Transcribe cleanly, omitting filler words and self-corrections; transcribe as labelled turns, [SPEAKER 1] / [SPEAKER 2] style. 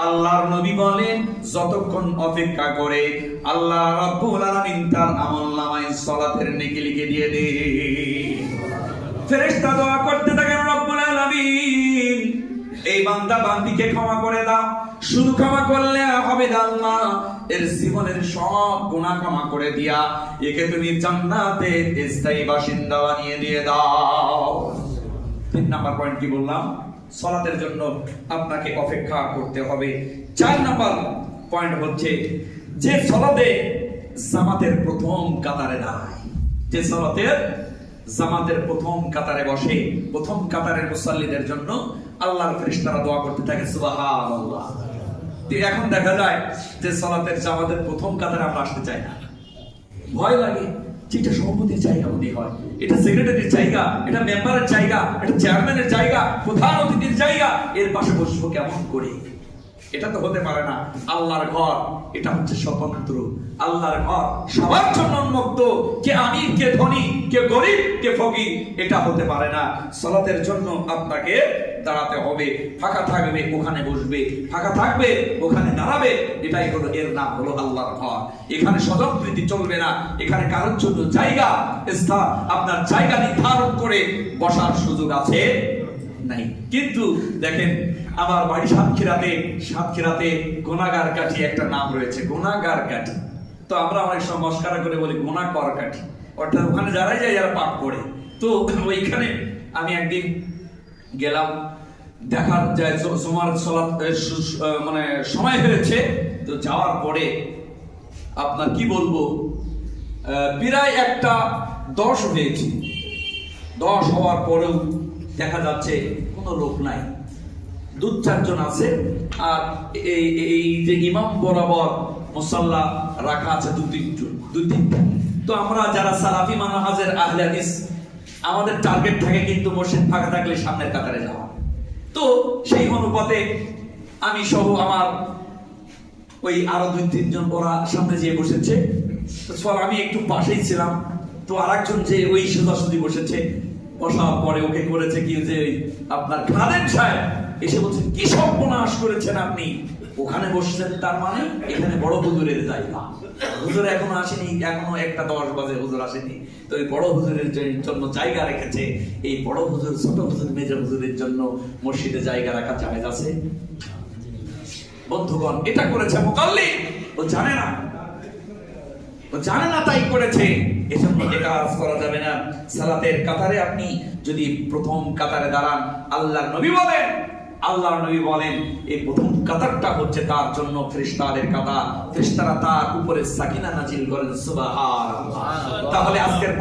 [SPEAKER 1] আল্লাহর নবী বলেন, যতক্ষণ অপেক্ষা করে আল্লাহ রাব্বুল আলামিন তার আমলনামায় সালাতের নেকি লিখে দিয়ে দেন। ফেরেশতা দোয়া করতে থাকেন, রব্বুল আলামিন এই বান্দা বান্দিকে ক্ষমা করে দাও। শুধু ক্ষমা করলে হবে না আল্লাহ, এর জীবনের সব গুনাহ ক্ষমা করে দিয়া একে তুমি জান্নাতে স্থায়ী বাসিন্দা বানিয়ে দিয়ে দাও। 3 নাম্বার পয়েন্ট কি বললাম? সালাতের জন্য আপনাকে অপেক্ষা করতে হবে। 4 নাম্বার পয়েন্ট হচ্ছে যে সালাতে জামাতের প্রথম কাতারে দাঁড়ায়, যে সালাতের জামাতের প্রথম কাতারে বসে, প্রথম কাতারের মুসাল্লিদের জন্য আল্লাহর ফেরেশতারা দোয়া করতে থাকে সুবহানাল্লাহ। এখন দেখা যায় যে সালাতের জামাতের প্রথম কাতারে আমরা আসতে চাই না, ভয় লাগে। যেটা সভাপতির জায়গা মনে হয়, এটা সেক্রেটারির জায়গা, এটা মেম্বারের জায়গা, এটা চেয়ারম্যানের জায়গা, প্রধান অতিথির জায়গা, এর পাশে বসবো কেমন করে? এটা তো হতে পারে না। আল্লাহর ঘর এটা হচ্ছে স্বতন্ত্র, আল্লাহর ঘর সবার জন্য উন্মুক্ত। কে আমির, কে ধনী, কে গরিব, কে ফকির, এটা হতে পারে না। সালাতের জন্য আপনাকে দাঁড়াতে হবে। ফাঁকা থাকবে ওখানে বসবে, ফাঁকা থাকবে ওখানে দাঁড়াবে। এটাই হলো, এর নাম হলো আল্লাহর ঘর। এখানে স্বজনপ্রীতি চলবে না, এখানে কারোর জন্য জায়গা স্থান আপনার জায়গা নির্ধারণ করে বসার সুযোগ আছে নাই। কিন্তু দেখেন, আমার বাড়ি সাতক্ষীরাতে গুনাহগার কাঠি একটা নাম রয়েছে, গুনাহগার কাঠি। তো আমরা অনেক সময় মস্কারা করে বলি গুনাহকর কাঠি, অর্থাৎ ওখানে যারাই যায় যারা পাপ করে। তো ওইখানে আমি একদিন গেলাম, দেখার যায় জুমার সালাত মানে সময় হয়েছে। তো যাওয়ার পরে আপনার কি বলবো, প্রায় একটা 10 হয়েছে। 10 হওয়ার পরেও দেখা যাচ্ছে কোনো লোক নাই, 2-4 জন আছে। আর এই যে ইমাম বরাবর মুসাল্লা রাখা আছে 2-3টা। তো আমরা যারা সালাফি মানহাজের আহলে হাদিস, আমাদের টার্গেট থাকে কিন্তু মসজিদ ফাঁকা থাকলে সামনের কাতারে যাওয়া। তো সেই অনুপাতে আমি সহ আমার ওই আরো 2-3 জন ওরা সামনে যেয়ে বসেছে। তো আমি একটু পাশেই ছিলাম। তো আরেকজন যে ওই সোজাসুজি বসেছে, বসার পরে ওকে করেছে কি, যে আপনার খালেদ সাহেব এসে বলছেন, কি সর্বনাশ করেছেন আপনি, ওখানে বসছেন, তার মানে এখানে বড় হুজুরের জায়গা। হুজুর এখনো আসেনি, এখনো 1:10 বাজে, হুজুর আসেনি। তো এই বড় হুজুরের জন্য জায়গা রেখেছে। এই বড় হুজুর ছোট হুজুর মেজর হুজুরের জন্য মসজিদে জায়গা রাখা জায়েজ আছে? বন্ধুগণ, এটা করেছে মুকাল্লিদ, ও জানে না, ও জানে না, তাই করেছে। এজন্য এটা কাজ করা যাবে না। সালাতের কাতারে আপনি যদি প্রথম কাতারে দাঁড়ান, আল্লাহর নবী বলেন এই প্রথম কাতারটা হচ্ছে তার জন্য ফেরেশতাদের কাতার। ফেরেশতারা তার উপরে সাকিনা নাজিল করেন সুবহানাল্লাহ। তাহলে আজকের